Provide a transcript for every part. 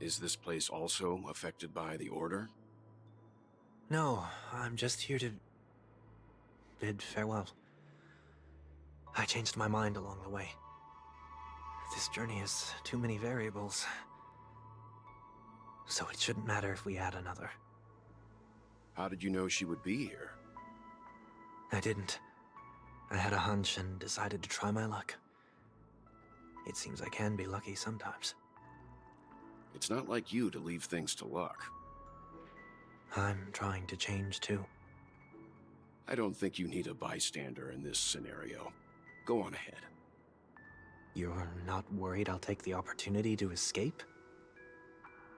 Is this place also affected by the Order? No, I'm just here to bid farewell. I changed my mind along the way. This journey has too many variables, so it shouldn't matter if we add another. How did you know she would be here? I didn't. I had a hunch and decided to try my luck. It seems I can be lucky sometimes. It's not like you to leave things to luck. I'm trying to change too. I don't think you need a bystander in this scenario. Go on ahead. You're not worried I'll take the opportunity to escape?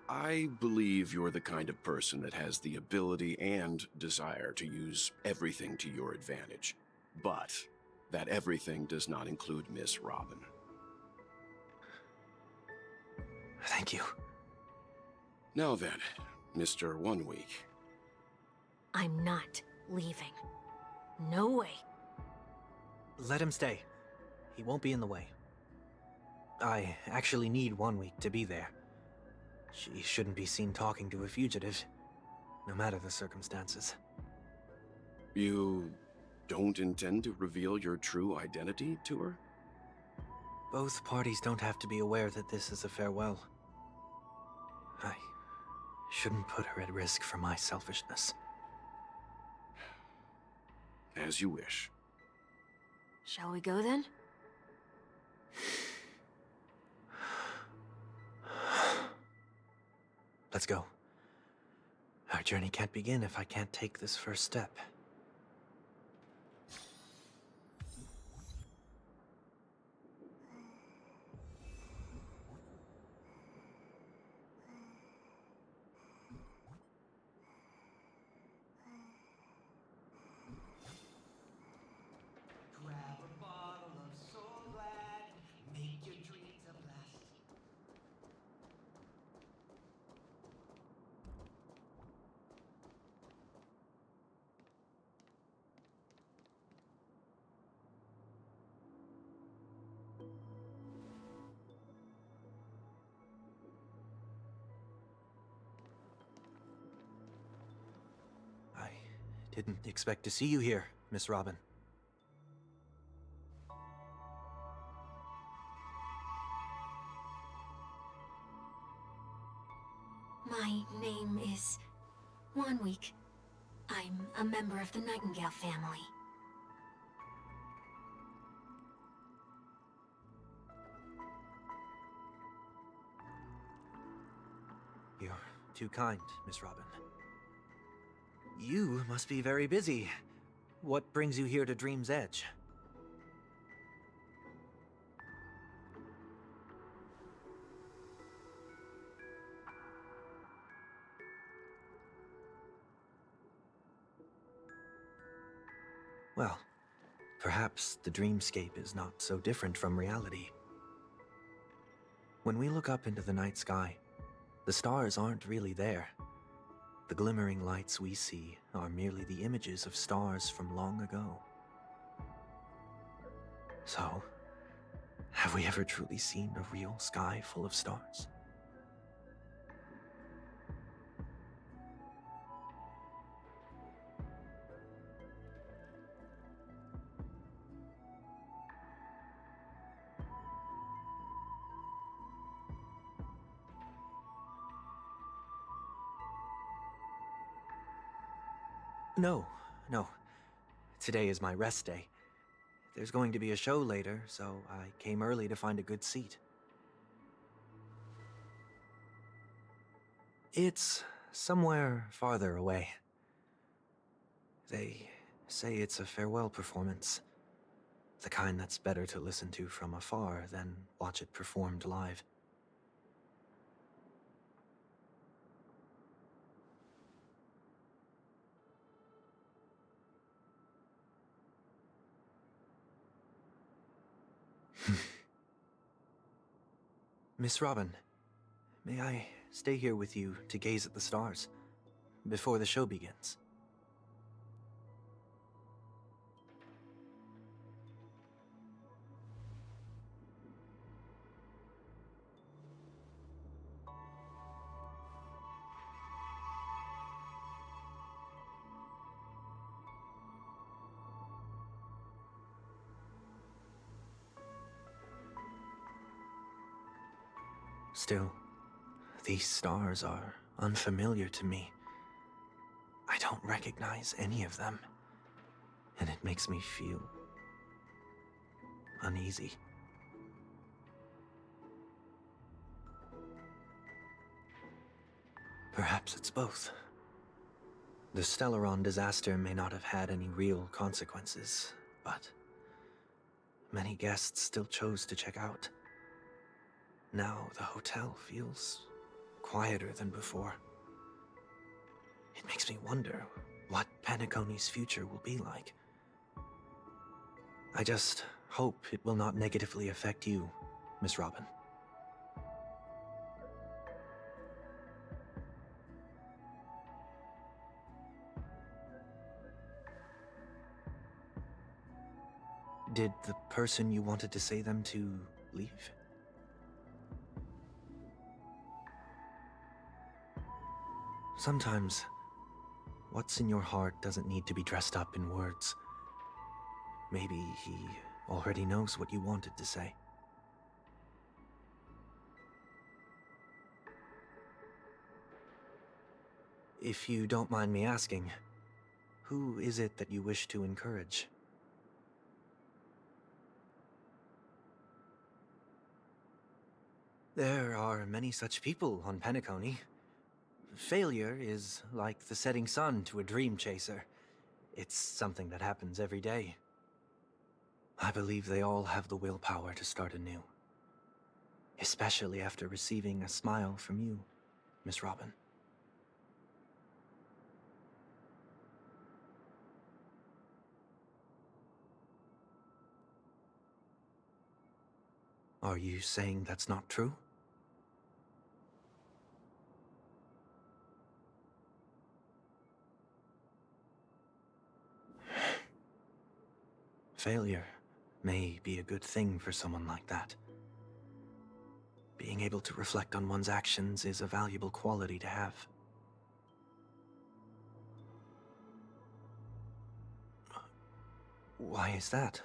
I believe you're the kind of person that has the ability and desire to use everything to your advantage. But that everything does not include Miss Robin. Thank you. Now then, Mr. 1 Week. I'm not leaving. No way. Let him stay. He won't be in the way. I actually need 1 week to be there. She shouldn't be seen talking to a fugitive, no matter the circumstances. You don't intend to reveal your true identity to her? Both parties don't have to be aware that this is a farewell. I shouldn't put her at risk for my selfishness. As you wish. Shall we go then? Let's go. Our journey can't begin if I can't take this first step. Grab a bottle of Soul Glad, make your dreams a blast. I didn't expect to see you here, Miss Robin. My name is 1 Week. I'm a member of the Nightingale family. You're too kind, Miss Robin. You must be very busy. What brings you here to Dream's Edge? Well, perhaps the dreamscape is not so different from reality. When we look up into the night sky, the stars aren't really there. The glimmering lights we see are merely the images of stars from long ago. So, have we ever truly seen a real sky full of stars? No, no. Today is my rest day. There's going to be a show later, so I came early to find a good seat. It's somewhere farther away. They say it's a farewell performance. The kind that's better to listen to from afar than watch it performed live. Miss Robin, may I stay here with you to gaze at the stars before the show begins? Still, these stars are unfamiliar to me. I don't recognize any of them, and it makes me feel uneasy. Perhaps it's both. The Stellaron disaster may not have had any real consequences, but many guests still chose to check out. Now the hotel feels quieter than before. It makes me wonder what Penacony's future will be like. I just hope it will not negatively affect you, Miss Robin. Did the person you wanted to say them to leave? Sometimes, what's in your heart doesn't need to be dressed up in words. Maybe he already knows what you wanted to say. If you don't mind me asking, who is it that you wish to encourage? There are many such people on Penacony. Failure is like the setting sun to a dream chaser. It's something that happens every day. I believe they all have the willpower to start anew. Especially after receiving a smile from you, Miss Robin. Are you saying that's not true? Failure may be a good thing for someone like that. Being able to reflect on one's actions is a valuable quality to have. Why is that?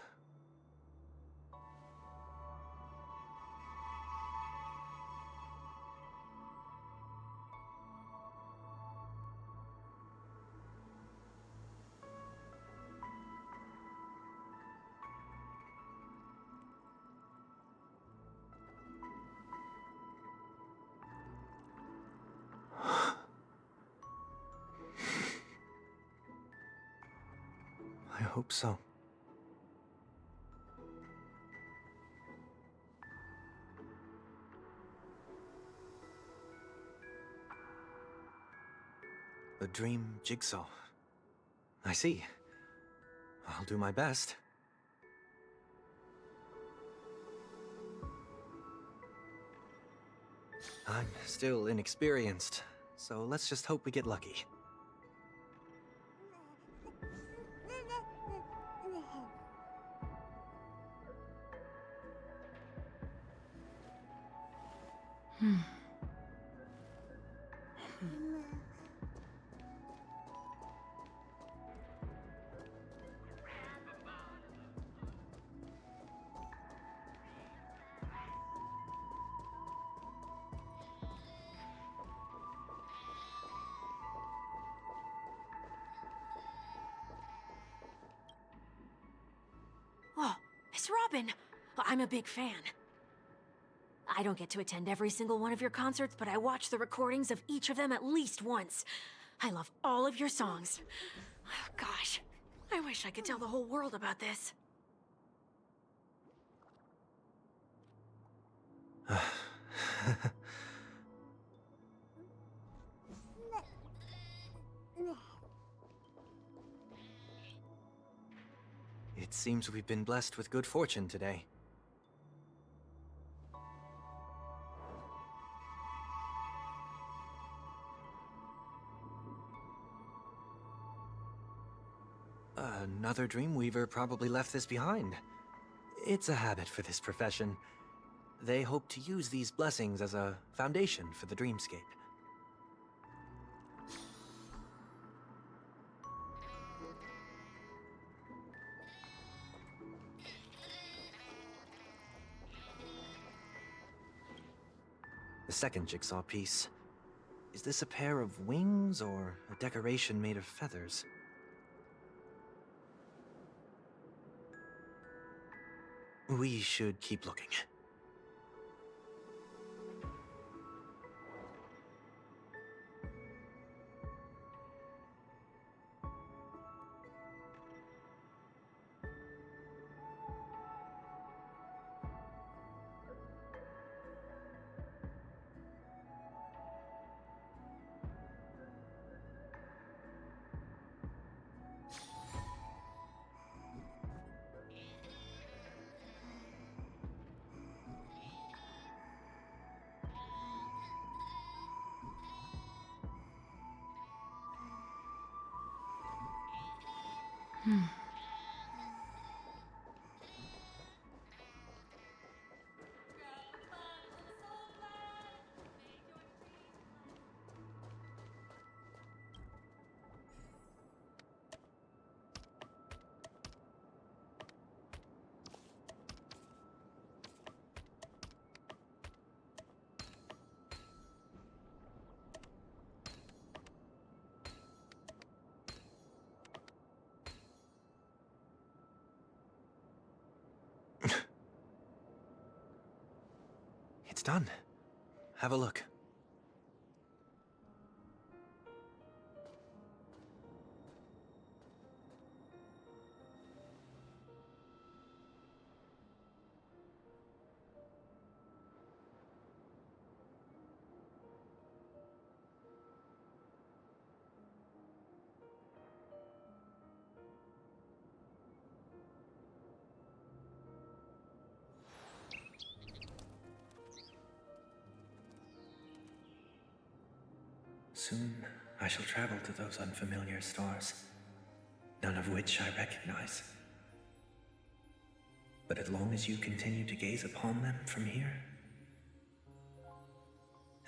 I hope so. A dream jigsaw. I see. I'll do my best. I'm still inexperienced, so let's just hope we get lucky. Oh, Miss Robin! I'm a big fan. I don't get to attend every single one of your concerts, but I watch the recordings of each of them at least once. I love all of your songs. Oh, gosh, I wish I could tell the whole world about this. It seems we've been blessed with good fortune today. Another Dreamweaver probably left this behind. It's a habit for this profession. They hope to use these blessings as a foundation for the dreamscape. The second jigsaw piece. Is this a pair of wings or a decoration made of feathers? We should keep looking. It's done. Have a look. Soon I shall travel to those unfamiliar stars, none of which I recognize. But as long as you continue to gaze upon them from here,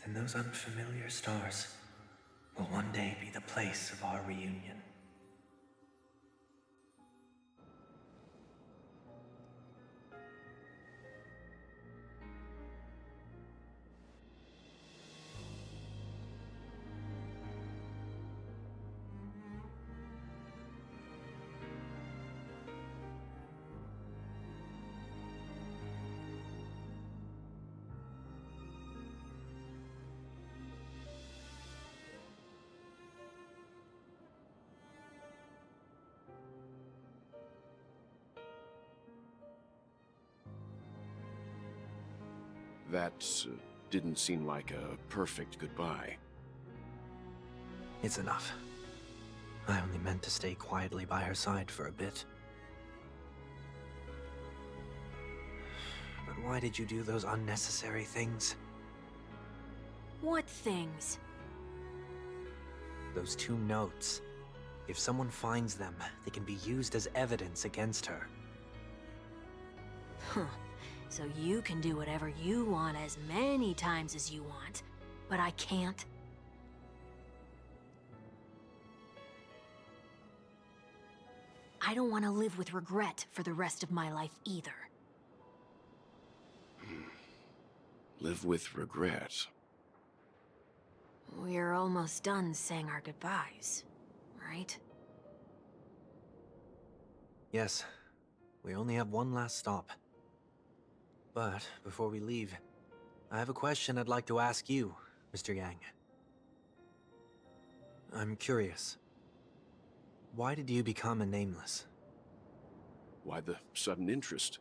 then those unfamiliar stars will one day be the place of our reunion. That didn't seem like a perfect goodbye. It's enough. I only meant to stay quietly by her side for a bit. But why did you do those unnecessary things? What things? Those 2 notes. If someone finds them, they can be used as evidence against her. Huh. So you can do whatever you want as many times as you want, but I can't? I don't want to live with regret for the rest of my life either. Live with regret. We're almost done saying our goodbyes, right? Yes, we only have one last stop. But before we leave, I have a question I'd like to ask you, Mr. Yang. I'm curious. Why did you become a Nameless? Why the sudden interest?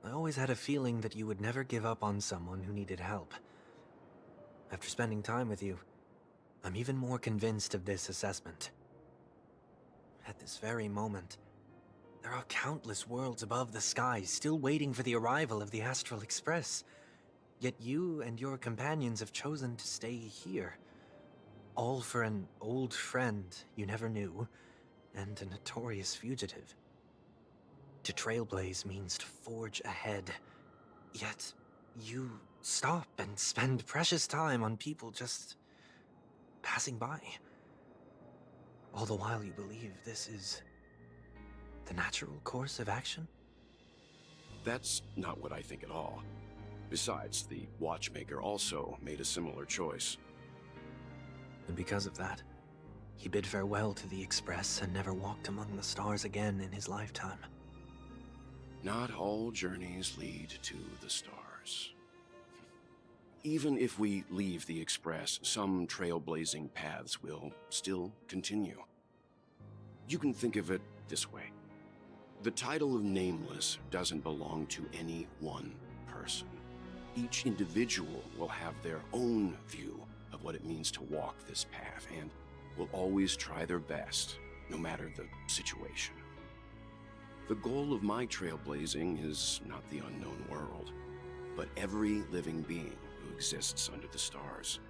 I always had a feeling that you would never give up on someone who needed help. After spending time with you, I'm even more convinced of this assessment. At this very moment, there are countless worlds above the skies still waiting for the arrival of the Astral Express. Yet you and your companions have chosen to stay here. All for an old friend you never knew, and a notorious fugitive. To Trailblaze means to forge ahead. Yet, you stop and spend precious time on people just passing by. All the while you believe this is the natural course of action? That's not what I think at all. Besides, the watchmaker also made a similar choice. And because of that, he bid farewell to the Express and never walked among the stars again in his lifetime. Not all journeys lead to the stars. Even if we leave the Express, some trailblazing paths will still continue. You can think of it this way. The title of Nameless doesn't belong to any one person. Each individual will have their own view of what it means to walk this path and will always try their best, no matter the situation. The goal of my trailblazing is not the unknown world, but every living being who exists under the stars.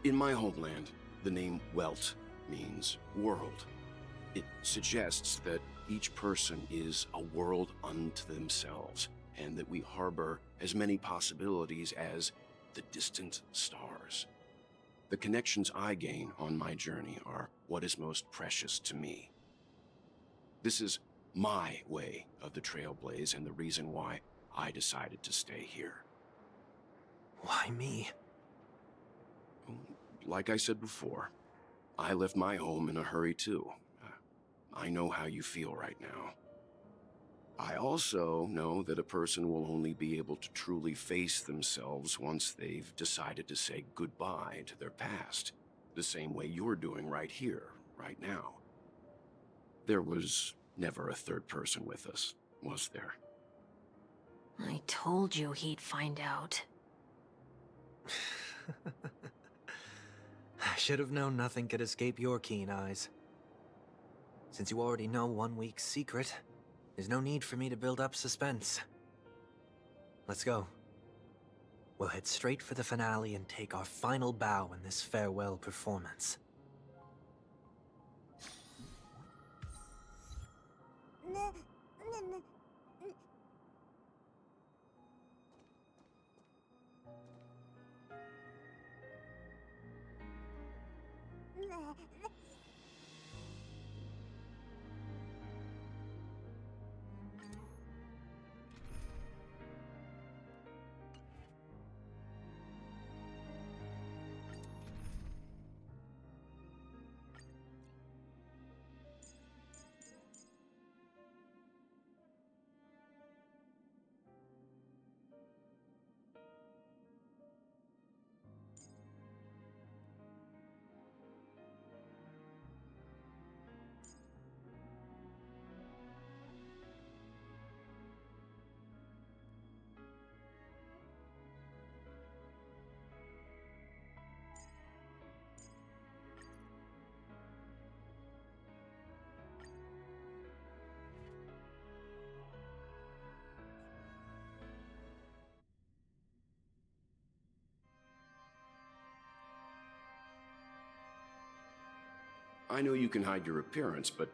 In my homeland, the name Welt means world. It suggests that each person is a world unto themselves, and that we harbor as many possibilities as the distant stars. The connections I gain on my journey are what is most precious to me. This is my way of the Trailblaze and the reason why I decided to stay here. Why me? Like I said before, I left my home in a hurry too. I know how you feel right now. I also know that a person will only be able to truly face themselves once they've decided to say goodbye to their past, the same way you're doing right here, right now. There was never a third person with us, was there? I told you he'd find out. I should have known nothing could escape your keen eyes. Since you already know 1 week's secret, there's no need for me to build up suspense. Let's go. We'll head straight for the finale and take our final bow in this farewell performance. I know you can hide your appearance, but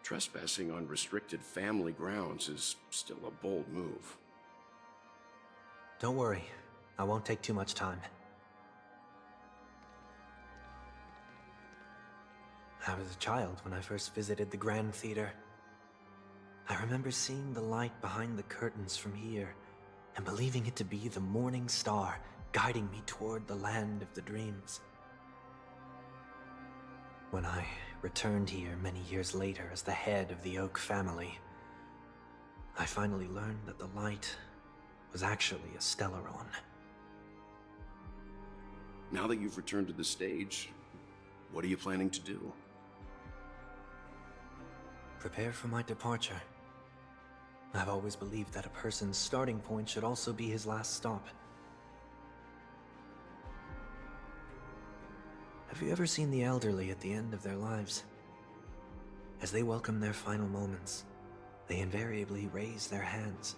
trespassing on restricted family grounds is still a bold move. Don't worry, I won't take too much time. I was a child when I first visited the Grand Theater. I remember seeing the light behind the curtains from here and believing it to be the morning star guiding me toward the land of the dreams. When I returned here many years later as the head of the Oak family, I finally learned that the light was actually a Stellaron. Now that you've returned to the stage, what are you planning to do? Prepare for my departure. I've always believed that a person's starting point should also be his last stop. Have you ever seen the elderly at the end of their lives? As they welcome their final moments, they invariably raise their hands,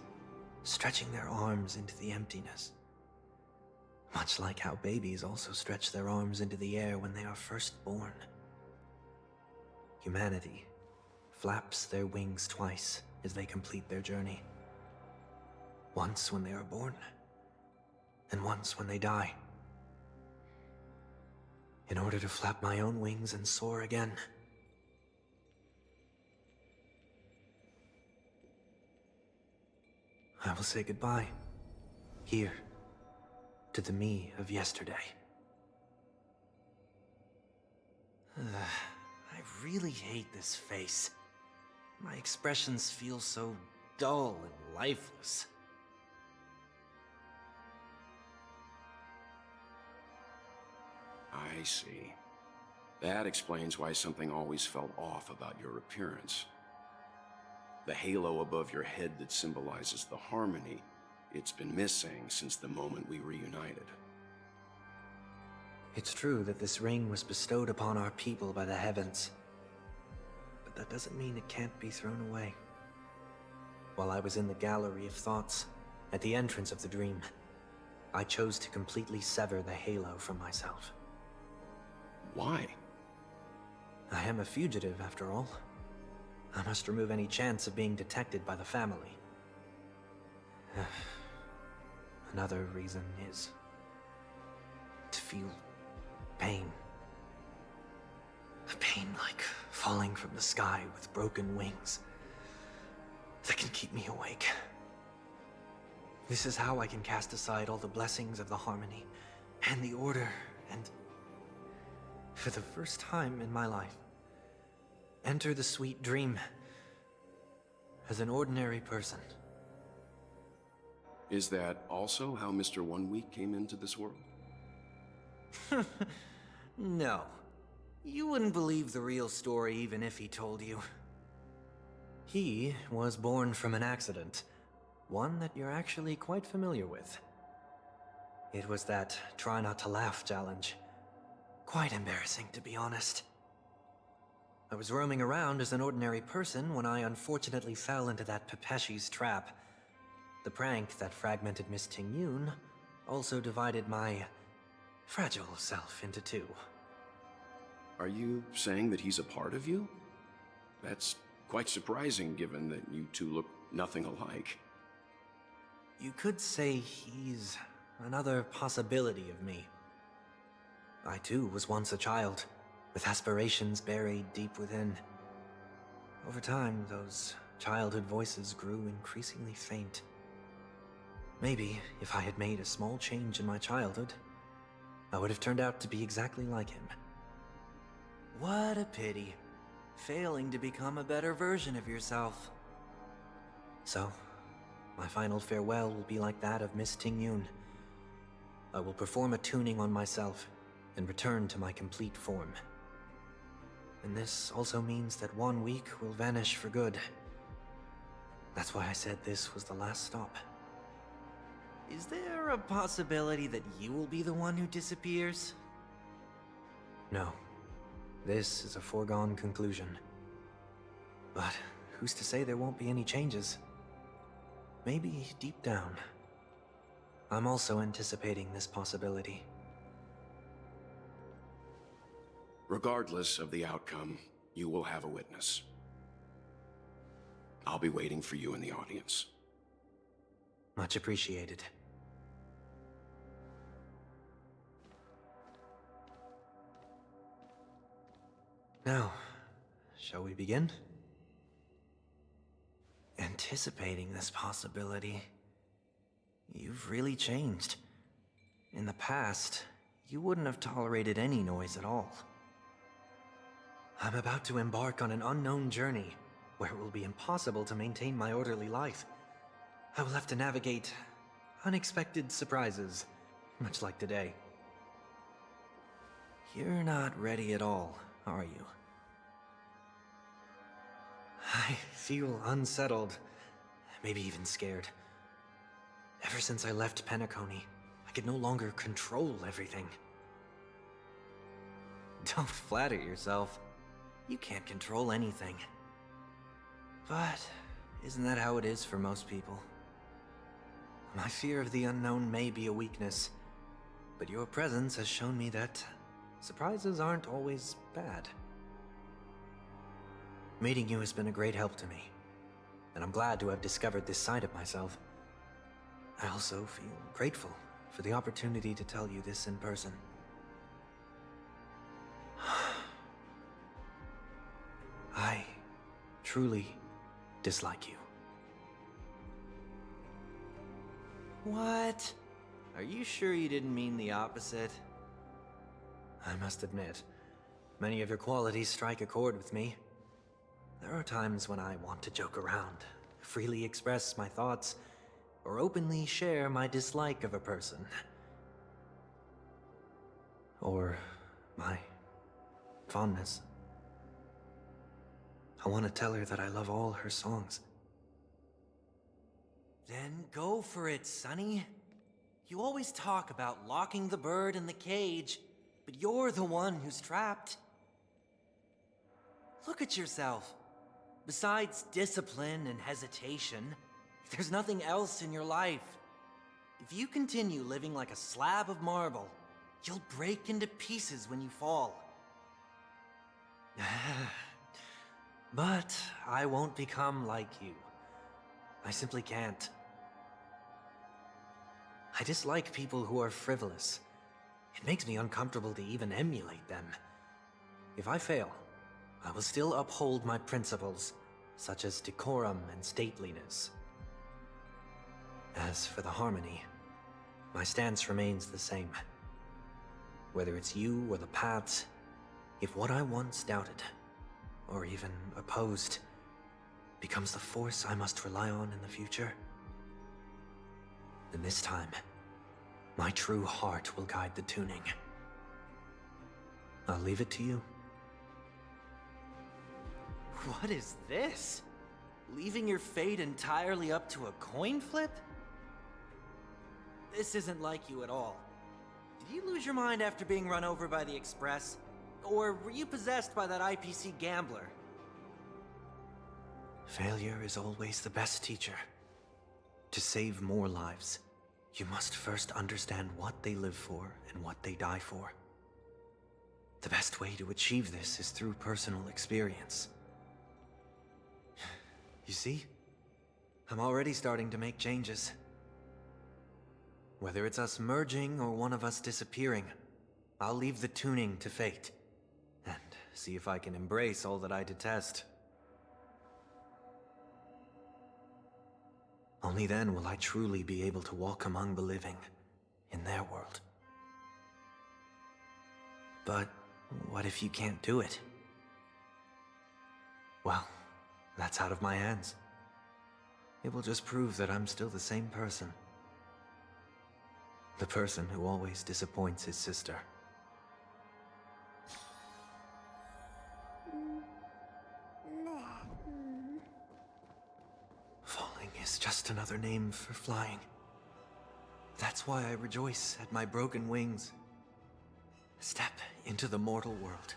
stretching their arms into the emptiness. Much like how babies also stretch their arms into the air when they are first born. Humanity flaps their wings twice as they complete their journey. Once when they are born, and once when they die. In order to flap my own wings and soar again. I will say goodbye Here, to the me of yesterday. I really hate this face. My expressions feel so dull and lifeless. I see. That explains why something always felt off about your appearance. The halo above your head that symbolizes the harmony, it's been missing since the moment we reunited. It's true that this ring was bestowed upon our people by the heavens, but that doesn't mean it can't be thrown away. While I was in the gallery of thoughts, at the entrance of the dream, I chose to completely sever the halo from myself. Why? I am a fugitive, after all. I must remove any chance of being detected by the family. Another reason is to feel pain. A pain like falling from the sky with broken wings that can keep me awake. This is how I can cast aside all the blessings of the harmony and the order and, for the first time in my life, enter the sweet dream as an ordinary person. Is that also how Mr. 1 Week came into this world? No. You wouldn't believe the real story even if he told you. He was born from an accident, one that you're actually quite familiar with. It was that try not to laugh challenge. Quite embarrassing, to be honest. I was roaming around as an ordinary person when I unfortunately fell into that Pepeshi's trap. The prank that fragmented Miss Ting-Yun also divided my fragile self into two. Are you saying that he's a part of you? That's quite surprising given that you two look nothing alike. You could say he's another possibility of me. I too was once a child, with aspirations buried deep within. Over time, those childhood voices grew increasingly faint. Maybe if I had made a small change in my childhood, I would have turned out to be exactly like him. What a pity, failing to become a better version of yourself. So, my final farewell will be like that of Miss Ting-Yun. I will perform a tuning on myself and return to my complete form. And this also means that 1 week will vanish for good. That's why I said this was the last stop. Is there a possibility that you will be the one who disappears? No. This is a foregone conclusion. But who's to say there won't be any changes? Maybe deep down, I'm also anticipating this possibility. Regardless of the outcome, you will have a witness. I'll be waiting for you in the audience. Much appreciated. Now, shall we begin? Anticipating this possibility, you've really changed. In the past, you wouldn't have tolerated any noise at all. I'm about to embark on an unknown journey, where it will be impossible to maintain my orderly life. I will have to navigate unexpected surprises, much like today. You're not ready at all, are you? I feel unsettled, maybe even scared. Ever since I left Penacony, I could no longer control everything. Don't flatter yourself. You can't control anything. But isn't that how it is for most people? My fear of the unknown may be a weakness, but your presence has shown me that surprises aren't always bad. Meeting you has been a great help to me, and I'm glad to have discovered this side of myself. I also feel grateful for the opportunity to tell you this in person. I truly dislike you. What? Are you sure you didn't mean the opposite? I must admit, many of your qualities strike a chord with me. There are times when I want to joke around, freely express my thoughts, or openly share my dislike of a person. Or my fondness. I want to tell her that I love all her songs. Then go for it, Sonny. You always talk about locking the bird in the cage, but you're the one who's trapped. Look at yourself. Besides discipline and hesitation, there's nothing else in your life. If you continue living like a slab of marble, you'll break into pieces when you fall. But I won't become like you. I simply can't. I dislike people who are frivolous. It makes me uncomfortable to even emulate them. If I fail, I will still uphold my principles, such as decorum and stateliness. As for the harmony, my stance remains the same. Whether it's you or the paths, if what I once doubted, or even opposed, becomes the force I must rely on in the future, then this time, my true heart will guide the tuning. I'll leave it to you. What is this? Leaving your fate entirely up to a coin flip? This isn't like you at all. Did you lose your mind after being run over by the Express? Or were you possessed by that IPC gambler? Failure is always the best teacher. To save more lives, you must first understand what they live for and what they die for. The best way to achieve this is through personal experience. You see? I'm already starting to make changes. Whether it's us merging or one of us disappearing, I'll leave the tuning to fate, and see if I can embrace all that I detest. Only then will I truly be able to walk among the living, in their world. But what if you can't do it? Well, that's out of my hands. It will just prove that I'm still the same person. The person who always disappoints his sister. Falling is just another name for flying. That's why I rejoice at my broken wings. Step into the mortal world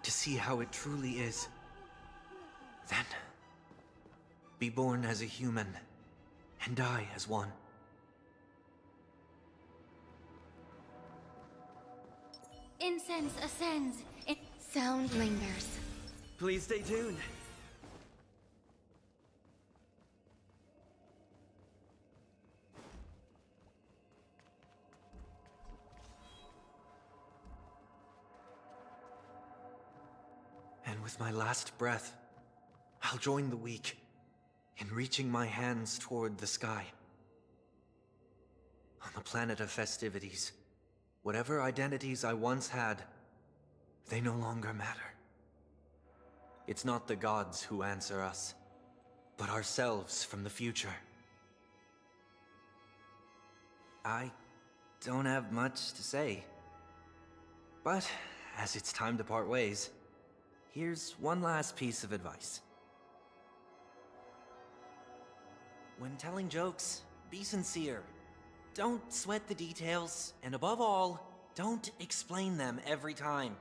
to see how it truly is. Then, be born as a human and die as one. Incense ascends. Sound lingers. Please stay tuned. And with my last breath, I'll join the weak in reaching my hands toward the sky. On the planet of festivities, whatever identities I once had, they no longer matter. It's not the gods who answer us, but ourselves from the future. I don't have much to say. But as it's time to part ways, here's one last piece of advice. When telling jokes, be sincere. Don't sweat the details, and above all, don't explain them every time.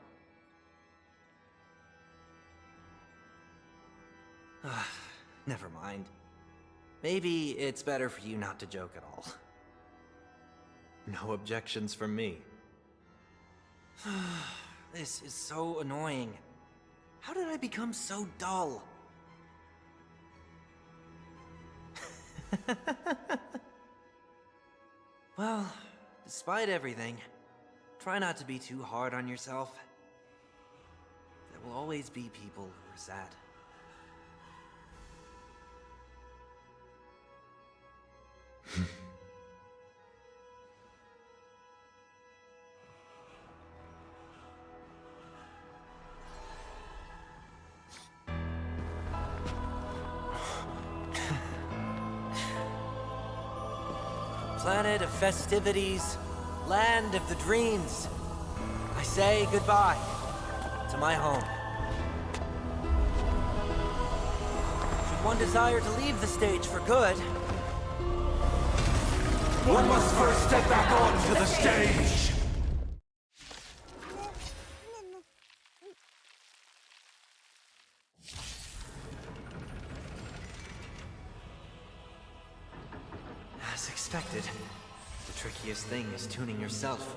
Never mind. Maybe it's better for you not to joke at all. No objections from me. This is so annoying. How did I become so dull? Well, despite everything, try not to be too hard on yourself. There will always be people who are sad. Planet of festivities, land of the dreams. I say goodbye to my home. Should one desire to leave the stage for good, One must first step back onto the stage! as expected, the trickiest thing is tuning yourself.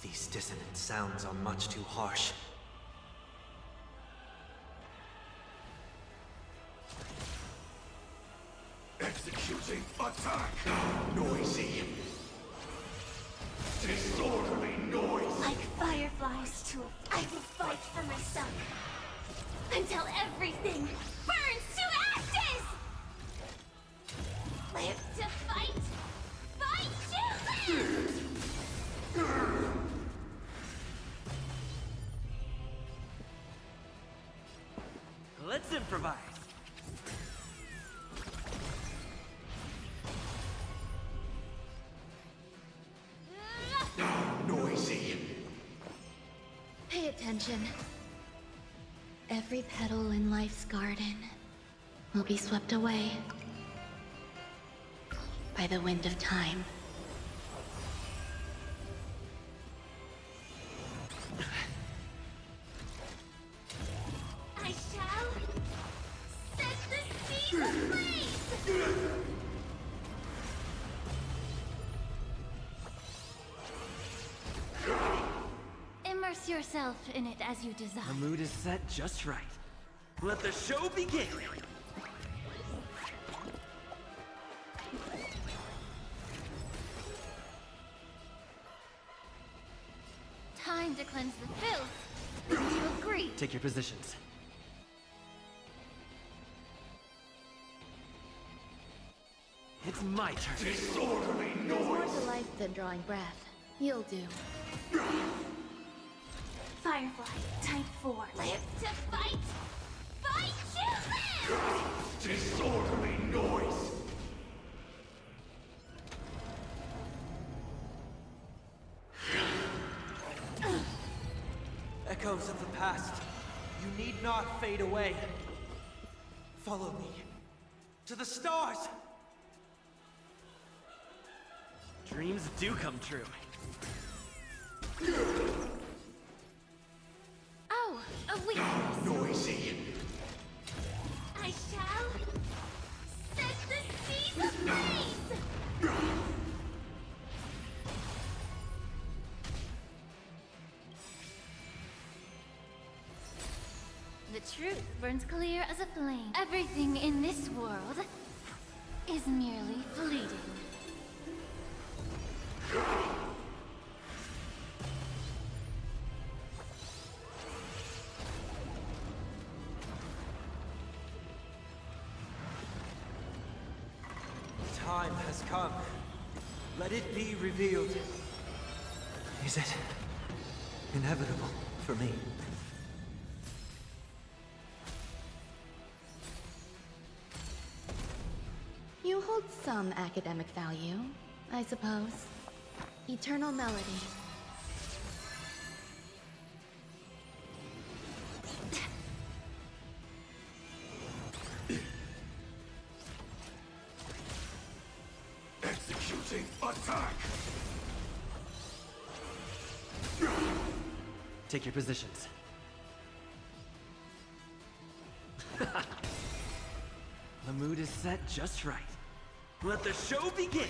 These dissonant sounds are much too harsh. Executing attack! Noisy! Disorderly noise! Like fireflies to I will fight for myself until everything burns to ashes! Live to fight! Fight to live! Let's improvise. Noisy! Pay attention. Every petal in life's garden will be swept away by the wind of time. I shall set the seas ablaze! Immerse yourself in it as you desire. The mood is set just right. Let the show begin! Time to cleanse the filth. Would you agree? Take your positions. It's my turn. Disorderly There's more to life than drawing breath. You'll do. Firefly, type 4. Live to fight! Fight to live! Disorderly noise! Echoes of the past, you need not fade away. Follow me to the stars. Dreams do come true. Oh, a weakness. Noisy! I shall set the seas ablaze! The truth burns clear as a flame. Everything in this world is merely fleeting. Time has come. Let it be revealed. Is it inevitable for me? You hold some academic value, I suppose. Eternal melody. Executing attack! Take your positions. The mood is set just right. Let the show begin!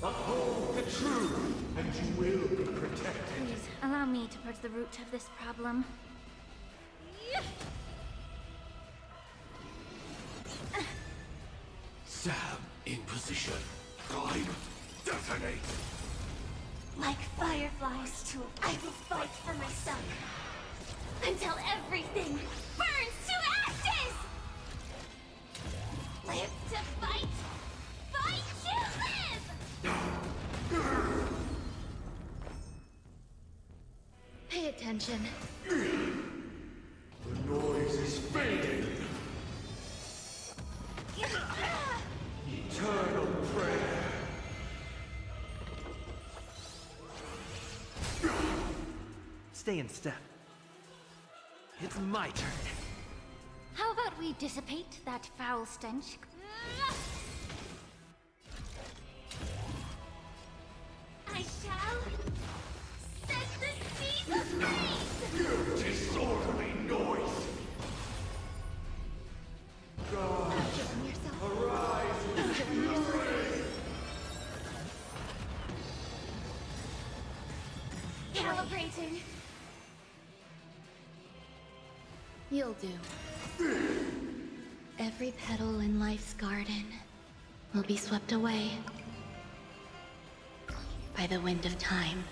Uphold the truth, and you will be protected. Please, allow me to purge the root of this problem. Sam in position. Prime, detonate! Like fireflies to I will fight for myself until everything burns to ashes! Live to fight! Fight to live! Pay attention. The noise is fading. Eternal prayer. Stay in step. It's my turn. How about we dissipate that foul stench? I shall set the seas ablaze! Disorderly noise. God, Killing yourself. arise. Killing yourself. Calibrating. You'll do. Every petal in life's garden will be swept away by the wind of time.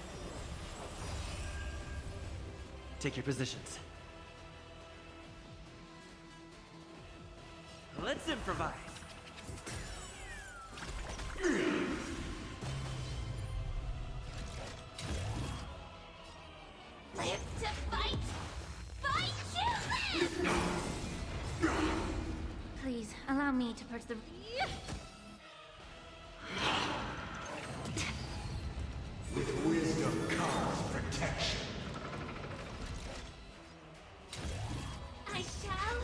Take your positions. Let's improvise. Live to fight! Fight to live! Please, allow me to purge the... With wisdom comes protection. I shall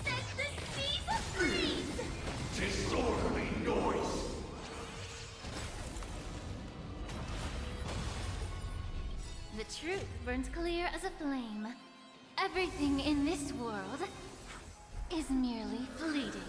set the seas ablaze! Disorderly noise. The truth burns clear as a flame. Everything in this world is merely fleeting.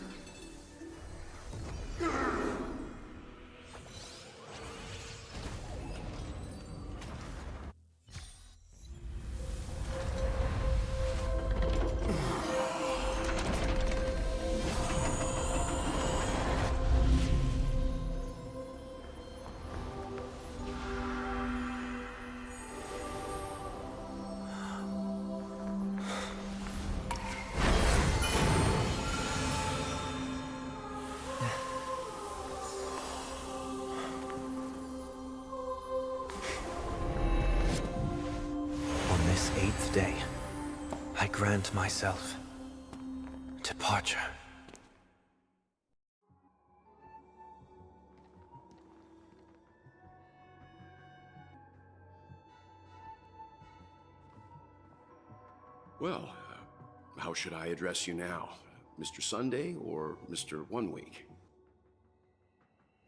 On this 8th day, I grant myself departure. Well, how should I address you now? Mr. Sunday or Mr. 1 Week?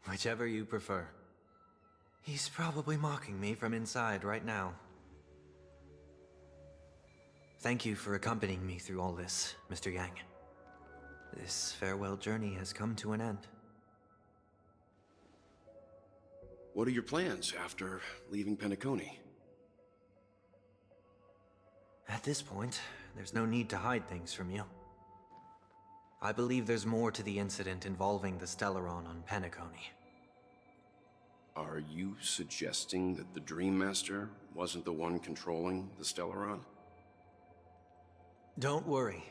Whichever you prefer. He's probably mocking me from inside right now. Thank you for accompanying me through all this, Mr. Yang. This farewell journey has come to an end. What are your plans after leaving Penacony? At this point, there's no need to hide things from you. I believe there's more to the incident involving the Stellaron on Penacony. Are you suggesting that the Dream Master wasn't the one controlling the Stellaron? Don't worry.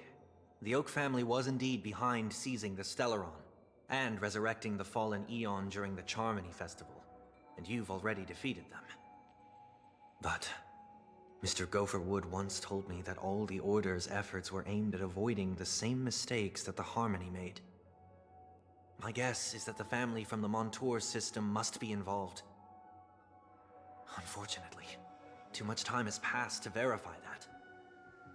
The Oak family was indeed behind seizing the Stellaron, and resurrecting the fallen Eon during the Charmony Festival, and you've already defeated them. But Mr. Gopherwood once told me that all the Order's efforts were aimed at avoiding the same mistakes that the Harmony made. My guess is that the family from the Montour system must be involved. Unfortunately, too much time has passed to verify that.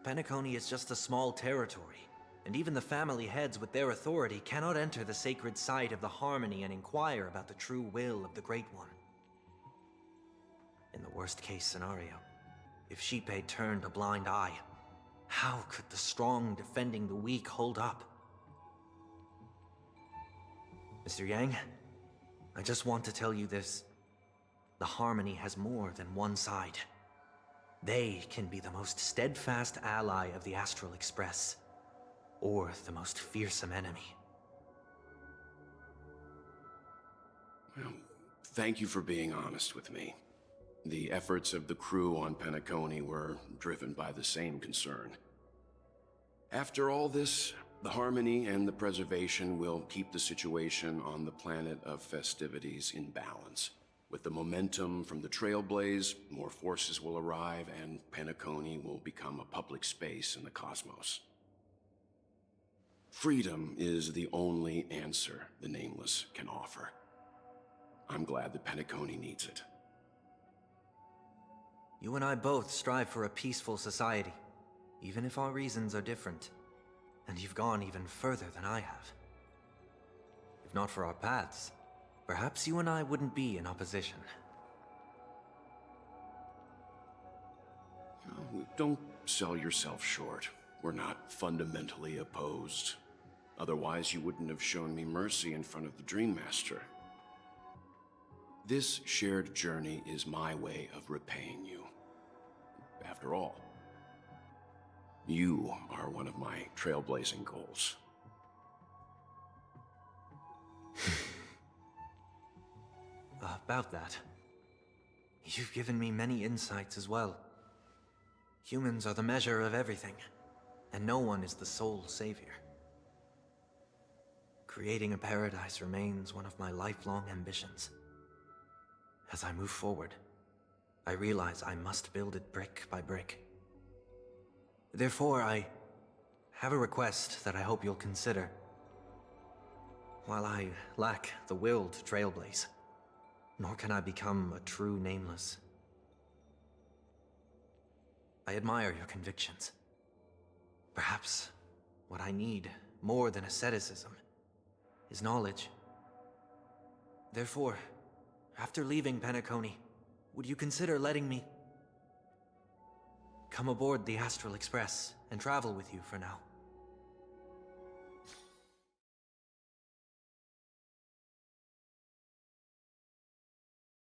Penacony is just a small territory, and even the family heads with their authority cannot enter the sacred site of the Harmony and inquire about the true will of the Great One. In the worst-case scenario, if Sheephead turned a blind eye, how could the strong defending the weak hold up? Mr. Yang, I just want to tell you this. The Harmony has more than one side. They can be the most steadfast ally of the Astral Express, or the most fearsome enemy. Well, thank you for being honest with me. The efforts of the crew on Penacony were driven by the same concern. After all this, the Harmony and the Preservation will keep the situation on the planet of festivities in balance. With the momentum from the Trailblaze, more forces will arrive and Penacony will become a public space in the cosmos. Freedom is the only answer the Nameless can offer. I'm glad that Penacony needs it. You and I both strive for a peaceful society, even if our reasons are different. And you've gone even further than I have. If not for our paths, perhaps you and I wouldn't be in opposition. Don't sell yourself short. We're not fundamentally opposed. Otherwise, you wouldn't have shown me mercy in front of the Dream Master. This shared journey is my way of repaying you. After all, you are one of my trailblazing goals. About that, you've given me many insights as well. Humans are the measure of everything, and no one is the sole savior. Creating a paradise remains one of my lifelong ambitions. As I move forward, I realize I must build it brick by brick. Therefore, I have a request that I hope you'll consider. While I lack the will to trailblaze, nor can I become a true Nameless, I admire your convictions. Perhaps what I need, more than asceticism, is knowledge. Therefore, after leaving Penacony, would you consider letting me come aboard the Astral Express and travel with you for now?